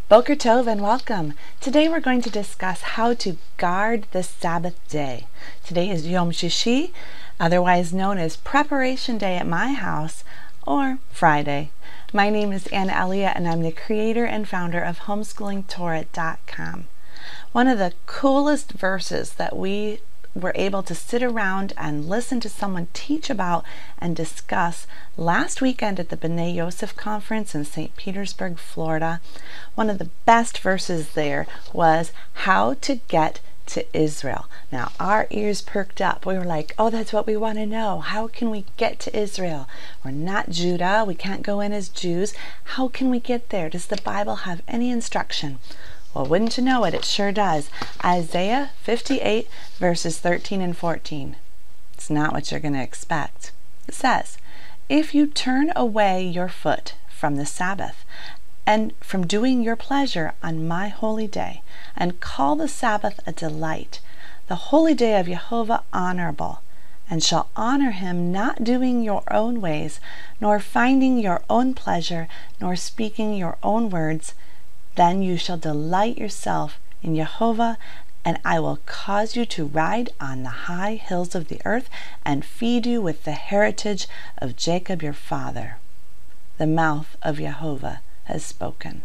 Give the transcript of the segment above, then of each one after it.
Boker Tov and welcome. Today we're going to discuss how to guard the Sabbath day. Today is Yom Shishi, otherwise known as Preparation Day at my house, or Friday. My name is Anna Elia and I'm the creator and founder of HomeschoolingTorah.com. One of the coolest verses that we were able to sit around and listen to someone teach about and discuss last weekend at the B'nai Yosef conference in St. Petersburg, Florida. One of the best verses there was how to get to Israel. Now our ears perked up. We were like, oh, that's what we want to know. How can we get to Israel? We're not Judah. We can't go in as Jews. How can we get there? Does the Bible have any instruction? Well, wouldn't you know it, it sure does. Isaiah 58 verses 13 and 14. It's not what you're going to expect. It says, if you turn away your foot from the Sabbath and from doing your pleasure on my holy day, and call the Sabbath a delight, the holy day of Jehovah honorable, and shall honor him, not doing your own ways, nor finding your own pleasure, nor speaking your own words, then you shall delight yourself in Jehovah, and I will cause you to ride on the high hills of the earth, and feed you with the heritage of Jacob your father. The mouth of Jehovah has spoken.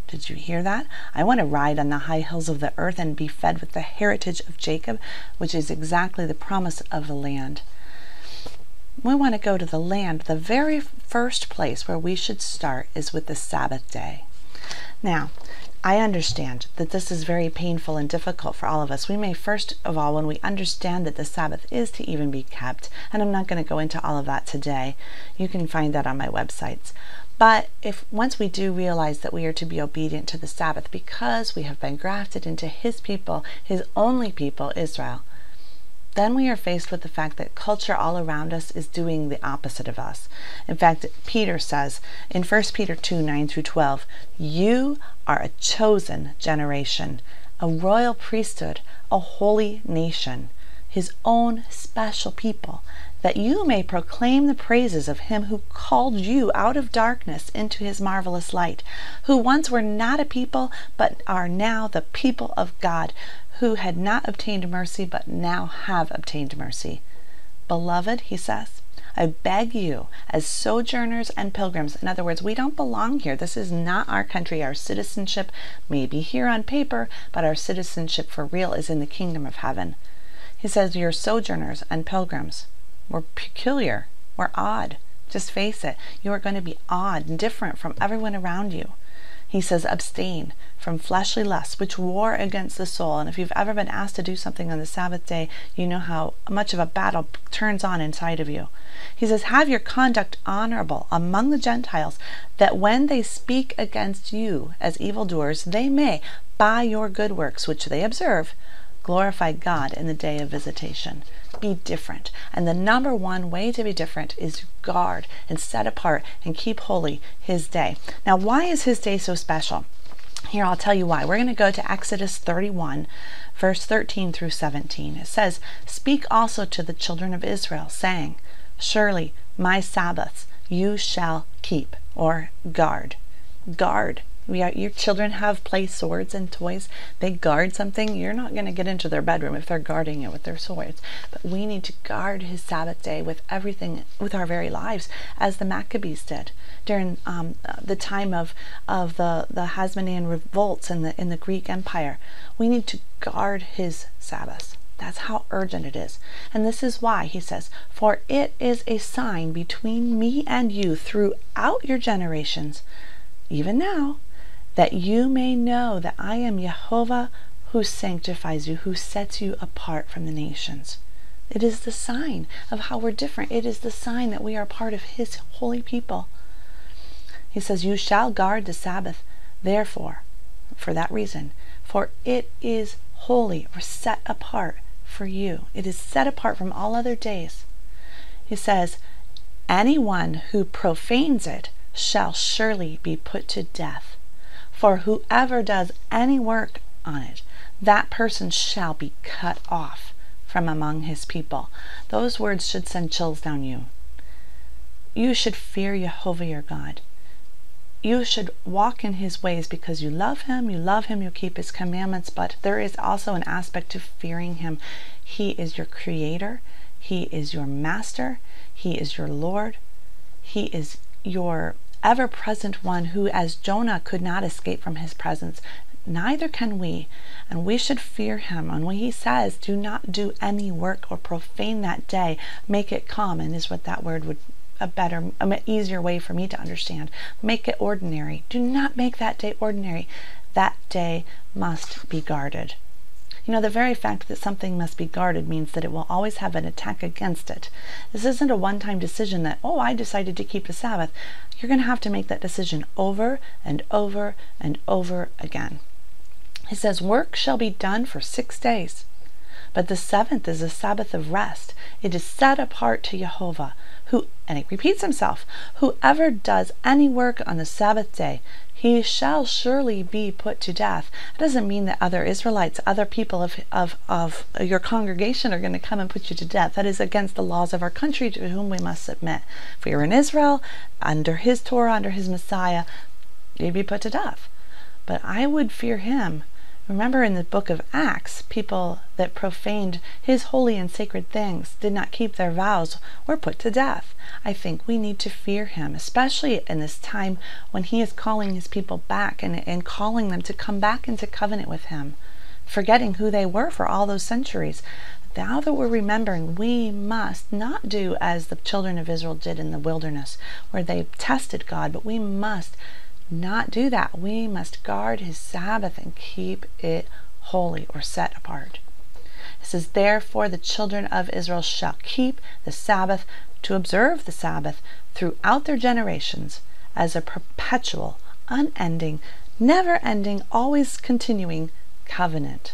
Did you hear that? I want to ride on the high hills of the earth and be fed with the heritage of Jacob, which is exactly the promise of the land. We want to go to the land. The very first place where we should start is with the Sabbath day. Now, I understand that this is very painful and difficult for all of us. We may first of all, when we understand that the Sabbath is to even be kept, and I'm not going to go into all of that today. You can find that on my websites. But if once we do realize that we are to be obedient to the Sabbath because we have been grafted into his people, his only people, Israel, then we are faced with the fact that culture all around us is doing the opposite of us. In fact, Peter says in 1 Peter 2, 9 through 12, you are a chosen generation, a royal priesthood, a holy nation, his own special people, that you may proclaim the praises of him who called you out of darkness into his marvelous light, who once were not a people, but are now the people of God, who had not obtained mercy, but now have obtained mercy. Beloved, he says, I beg you, as sojourners and pilgrims, in other words, we don't belong here. This is not our country. Our citizenship may be here on paper, but our citizenship for real is in the kingdom of heaven. He says, you're sojourners and pilgrims. We're peculiar. We're odd. Just face it. You are going to be odd and different from everyone around you. He says, abstain from fleshly lusts, which war against the soul. And if you've ever been asked to do something on the Sabbath day, you know how much of a battle turns on inside of you. He says, have your conduct honorable among the Gentiles, that when they speak against you as evildoers, they may, by your good works which they observe, glorify God in the day of visitation. Be different. And the number one way to be different is to guard and set apart and keep holy his day. Now, why is his day so special? Here, I'll tell you why. We're going to go to Exodus 31, verse 13 through 17. It says, speak also to the children of Israel, saying, surely my Sabbaths you shall keep, or guard. Guard. Your children have play swords and toys. They guard something. You're not going to get into their bedroom if they're guarding it with their swords. But we need to guard his Sabbath day with everything, with our very lives, as the Maccabees did during the time of the Hasmonean revolts in the Greek Empire. We need to guard his Sabbath. That's how urgent it is. And this is why, he says, for it is a sign between me and you throughout your generations, even now, that you may know that I am Jehovah who sanctifies you, who sets you apart from the nations. It is the sign of how we're different. It is the sign that we are part of his holy people. He says, you shall guard the Sabbath, therefore, for that reason, for it is holy or set apart for you. It is set apart from all other days. He says, anyone who profanes it shall surely be put to death. For whoever does any work on it, that person shall be cut off from among his people. Those words should send chills down you. You should fear Jehovah your God. you should walk in his ways because you love him, you keep his commandments, but there is also an aspect to fearing him. He is your creator, he is your master, he is your Lord, he is your ever-present one who, as Jonah could not escape from his presence, neither can we, and we should fear him. And when he says, do not do any work or profane that day, make it common, is what that word would, an easier way for me to understand. Make it ordinary. Do not make that day ordinary. That day must be guarded. You know, the very fact that something must be guarded means that it will always have an attack against it. This isn't a one-time decision that, oh, I decided to keep the Sabbath. You're going to have to make that decision over and over and over again. He says, work shall be done for 6 days, but the seventh is a Sabbath of rest. It is set apart to Jehovah, and it repeats himself, whoever does any work on the Sabbath day, he shall surely be put to death. It doesn't mean that other Israelites, other people of your congregation are going to come and put you to death. That is against the laws of our country to whom we must submit. If we were in Israel, under his Torah, under his Messiah, you'd be put to death. But I would fear him. Remember in the book of Acts, people that profaned his holy and sacred things, did not keep their vows, were put to death. I think we need to fear him, especially in this time when he is calling his people back and calling them to come back into covenant with him, forgetting who they were for all those centuries. Now that we're remembering, we must not do as the children of Israel did in the wilderness, where they tested God, but we must not do that. We must guard his Sabbath and keep it holy or set apart. It says, therefore the children of Israel shall keep the Sabbath, to observe the Sabbath throughout their generations as a perpetual, unending, never-ending, always continuing covenant.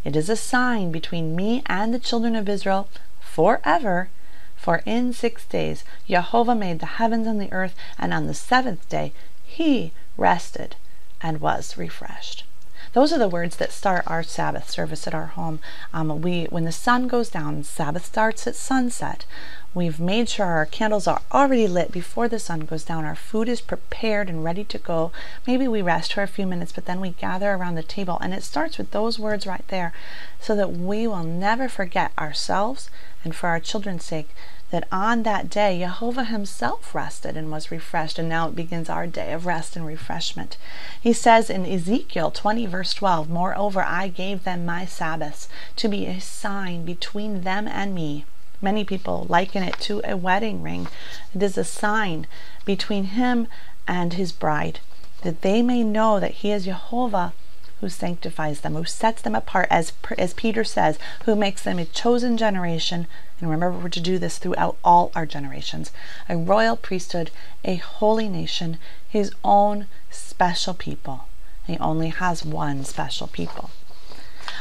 It is a sign between me and the children of Israel forever. For in 6 days Jehovah made the heavens and the earth, and on the seventh day he rested and was refreshed. Those are the words that start our Sabbath service at our home. When the sun goes down, Sabbath starts at sunset. We've made sure our candles are already lit before the sun goes down. Our food is prepared and ready to go. Maybe we rest for a few minutes, but then we gather around the table. And it starts with those words right there, so that we will never forget ourselves, and for our children's sake, that on that day Jehovah himself rested and was refreshed, and now it begins our day of rest and refreshment. He says in Ezekiel 20 verse 12, moreover I gave them my Sabbaths to be a sign between them and me. Many people liken it to a wedding ring. It is a sign between him and his bride, that they may know that he is Jehovah, who sanctifies them, who sets them apart, as Peter says, who makes them a chosen generation. And remember, we're to do this throughout all our generations. A royal priesthood, a holy nation, his own special people. He only has one special people.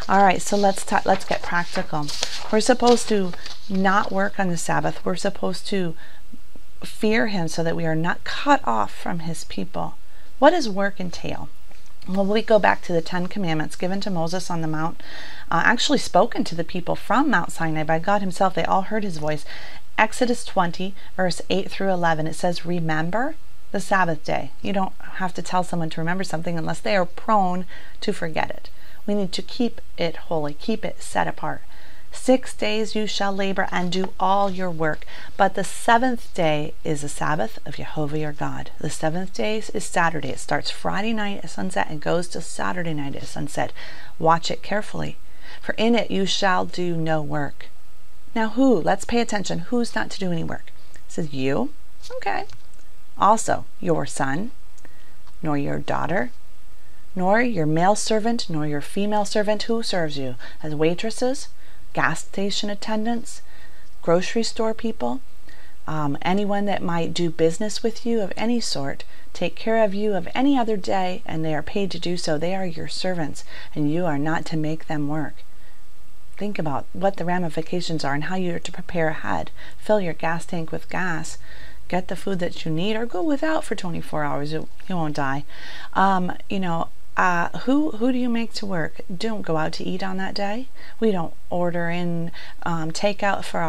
All right, so let's get practical. We're supposed to not work on the Sabbath. We're supposed to fear him so that we are not cut off from his people. What does work entail? Well, we go back to the 10 Commandments given to Moses on the Mount, actually spoken to the people from Mount Sinai by God himself. They all heard his voice. Exodus 20, verse 8 through 11, it says, remember the Sabbath day. You don't have to tell someone to remember something unless they are prone to forget it. We need to keep it holy, keep it set apart. 6 days you shall labor and do all your work, but the seventh day is a Sabbath of Jehovah your God. The seventh day is Saturday. It starts Friday night at sunset and goes till Saturday night at sunset. Watch it carefully, for in it you shall do no work. Now let's pay attention, who's not to do any work? It says you, okay. Also your son, nor your daughter, nor your male servant, nor your female servant who serves you, as waitresses, gas station attendants, grocery store people, anyone that might do business with you of any sort, take care of you of any other day, and they are paid to do so. They are your servants, and you are not to make them work. Think about what the ramifications are and how you are to prepare ahead. Fill your gas tank with gas. Get the food that you need, or go without for 24 hours. You won't die. who do you make to work? Don't go out to eat on that day. We don't order in takeout for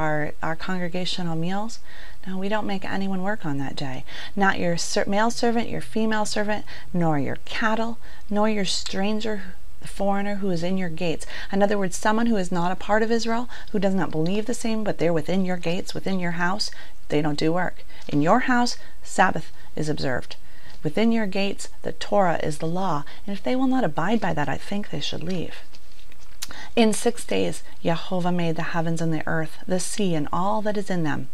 our congregational meals. No, we don't make anyone work on that day. Not your male servant, your female servant, nor your cattle, nor your stranger, the foreigner who is in your gates. In other words, someone who is not a part of Israel, who does not believe the same, but they're within your gates, within your house, they don't do work. In your house, Sabbath is observed. Within your gates, the Torah is the law, and if they will not abide by that, I think they should leave. In 6 days, Jehovah made the heavens and the earth, the sea, and all that is in them,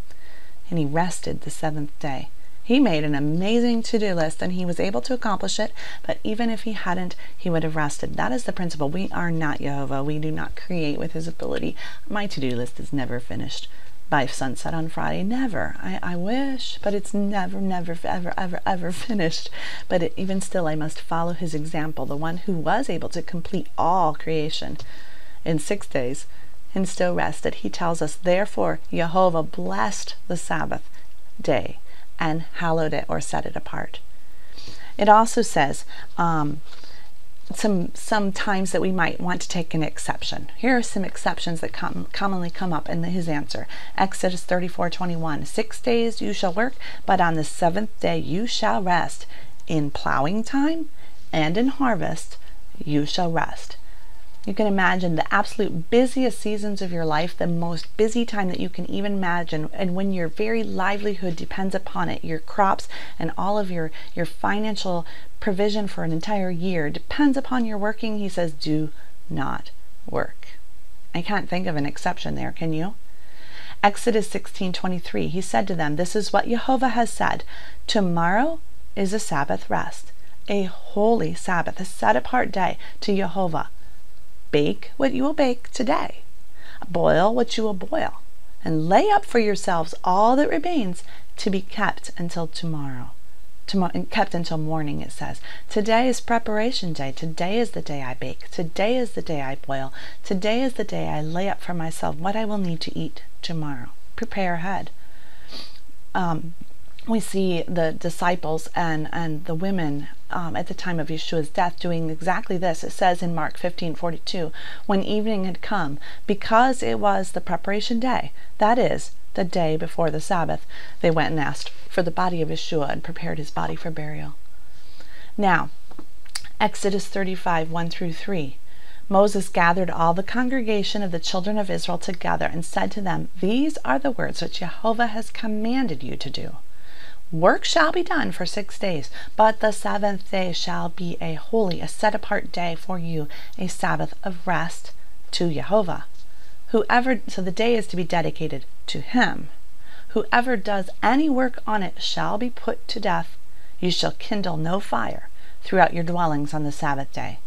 and he rested the 7th day. He made an amazing to-do list, and he was able to accomplish it, but even if he hadn't, he would have rested. That is the principle. We are not Jehovah. We do not create with his ability. My to-do list is never finished by sunset on Friday. Never. I wish, but it's never, ever finished. But even still, I must follow his example, the one who was able to complete all creation in 6 days and still rested. He tells us, therefore, Jehovah blessed the Sabbath day and hallowed it, or set it apart. It also says some times that we might want to take an exception. Here are some exceptions that commonly come up in his answer. Exodus 34:21. 6 days you shall work, but on the 7th day you shall rest. In plowing time and in harvest you shall rest. You can imagine the absolute busiest seasons of your life, the most busy time that you can even imagine, and when your very livelihood depends upon it, your crops and all of your financial provision for an entire year depends upon your working. He says, do not work. I can't think of an exception there, can you? Exodus 16:23, he said to them, this is what Jehovah has said, tomorrow is a Sabbath rest, a holy Sabbath, a set-apart day to Jehovah. Bake what you will bake today, boil what you will boil, and lay up for yourselves all that remains to be kept until tomorrow. Kept until morning, it says. Today is preparation day. Today is the day I bake. Today is the day I boil. Today is the day I lay up for myself what I will need to eat tomorrow. Prepare ahead. We see the disciples and the women at the time of Yeshua's death doing exactly this. It says in Mark 15:42, when evening had come, because it was the preparation day, that is, the day before the Sabbath, they went and asked for the body of Yeshua and prepared his body for burial. Now, Exodus 35:1-3. Moses gathered all the congregation of the children of Israel together and said to them, these are the words which Jehovah has commanded you to do. Work shall be done for 6 days, but the 7th day shall be a holy, a set-apart day for you, a Sabbath of rest to Jehovah. So the day is to be dedicated to him. Whoever does any work on it shall be put to death. You shall kindle no fire throughout your dwellings on the Sabbath day.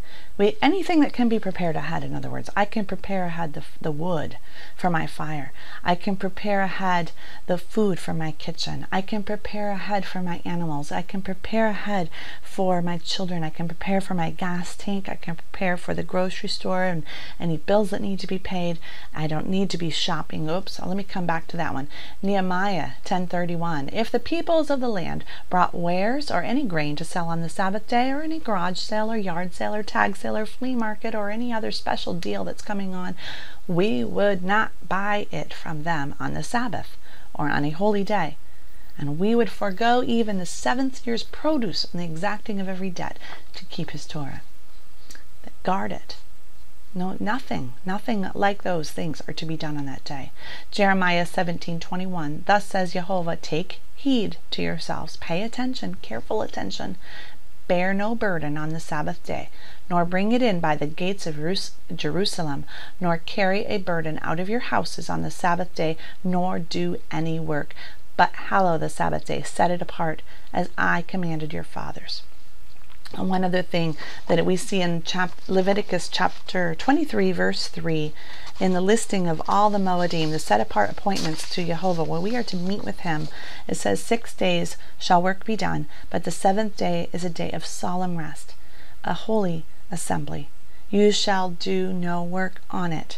Anything that can be prepared ahead, in other words, I can prepare ahead the wood for my fire. I can prepare ahead the food for my kitchen. I can prepare ahead for my animals. I can prepare ahead for my children. I can prepare for my gas tank. I can prepare for the grocery store and any bills that need to be paid. I don't need to be shopping. Oops, let me come back to that one. Nehemiah 10:31. If the peoples of the land brought wares or any grain to sell on the Sabbath day, or any garage sale or yard sale or tag sale or flea market or any other special deal that's coming on, we would not buy it from them on the Sabbath or on a holy day, and we would forego even the 7th year's produce and the exacting of every debt to keep his Torah. Guard it. No, nothing like those things are to be done on that day. Jeremiah 17:21. Thus says Jehovah, take heed to yourselves, pay attention, careful attention. Bear no burden on the Sabbath day, nor bring it in by the gates of Jerusalem, nor carry a burden out of your houses on the Sabbath day, nor do any work, but hallow the Sabbath day, set it apart, as I commanded your fathers. And one other thing that we see in Leviticus chapter 23, verse 3, in the listing of all the Moedim, the set-apart appointments to Jehovah, where we are to meet with him, it says 6 days shall work be done, but the 7th day is a day of solemn rest, a holy assembly. You shall do no work on it.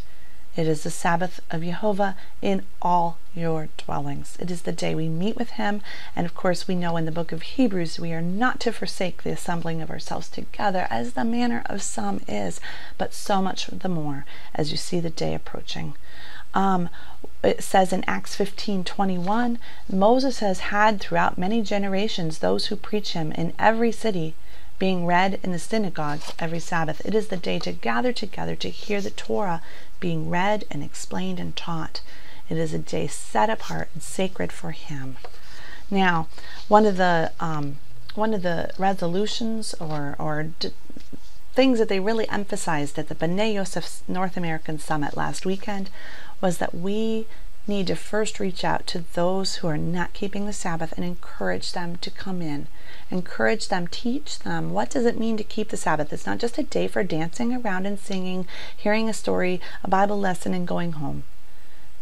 It is the Sabbath of Jehovah in all your dwellings. It is the day we meet with him, and of course we know in the book of Hebrews we are not to forsake the assembling of ourselves together, as the manner of some is, but so much the more as you see the day approaching. It says in Acts 15:21, Moses has had throughout many generations those who preach him in every city, being read in the synagogues every Sabbath. It is the day to gather together to hear the Torah being read and explained and taught. It is a day set apart and sacred for him. Now, one of the resolutions or things that they really emphasized at the B'nai Yosef North American Summit last weekend was that we need to first reach out to those who are not keeping the Sabbath and encourage them to come in. Encourage them, teach them, what does it mean to keep the Sabbath? It's not just a day for dancing around and singing, hearing a story, a Bible lesson, and going home,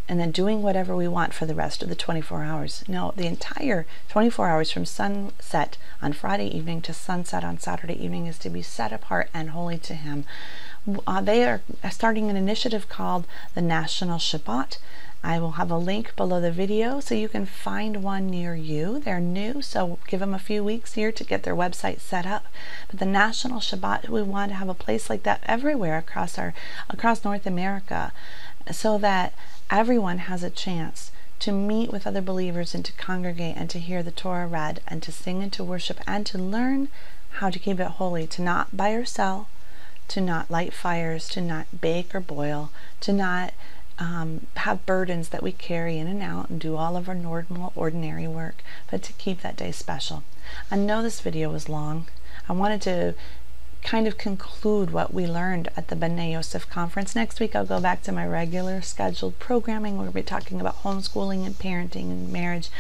and then doing whatever we want for the rest of the 24 hours. No, the entire 24 hours from sunset on Friday evening to sunset on Saturday evening is to be set apart and holy to him. They are starting an initiative called the National Shabbat. I will have a link below the video so you can find one near you. They're new, so give them a few weeks here to get their website set up. But the National Shabbat, we want to have a place like that everywhere across North America, so that everyone has a chance to meet with other believers and to congregate and to hear the Torah read and to sing and to worship and to learn how to keep it holy, to not buy or sell, to not light fires, to not bake or boil, to not have burdens that we carry in and out and do all of our normal, ordinary work, but to keep that day special. I know this video was long. I wanted to kind of conclude what we learned at the B'nai Yosef conference. Next week I'll go back to my regular scheduled programming. We'll be talking about homeschooling and parenting and marriage.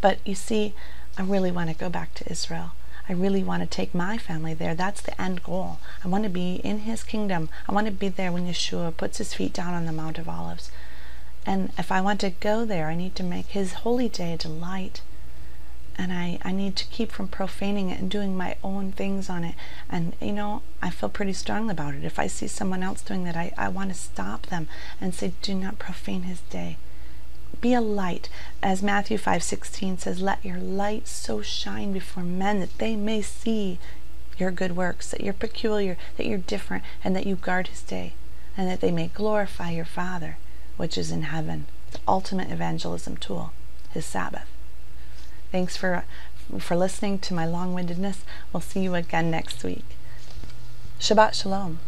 But you see, I really want to go back to Israel. I really want to take my family there. That's the end goal. I want to be in his kingdom. I want to be there when Yeshua puts his feet down on the Mount of Olives. And if I want to go there, I need to make his holy day a delight. And I need to keep from profaning it and doing my own things on it. And, you know, I feel pretty strongly about it. If I see someone else doing that, I want to stop them and say, do not profane his day. Be a light. As Matthew 5:16 says, let your light so shine before men that they may see your good works, that you're peculiar, that you're different, and that you guard his day, and that they may glorify your Father, which is in heaven. The ultimate evangelism tool, his Sabbath. Thanks for listening to my long-windedness. We'll see you again next week. Shabbat Shalom.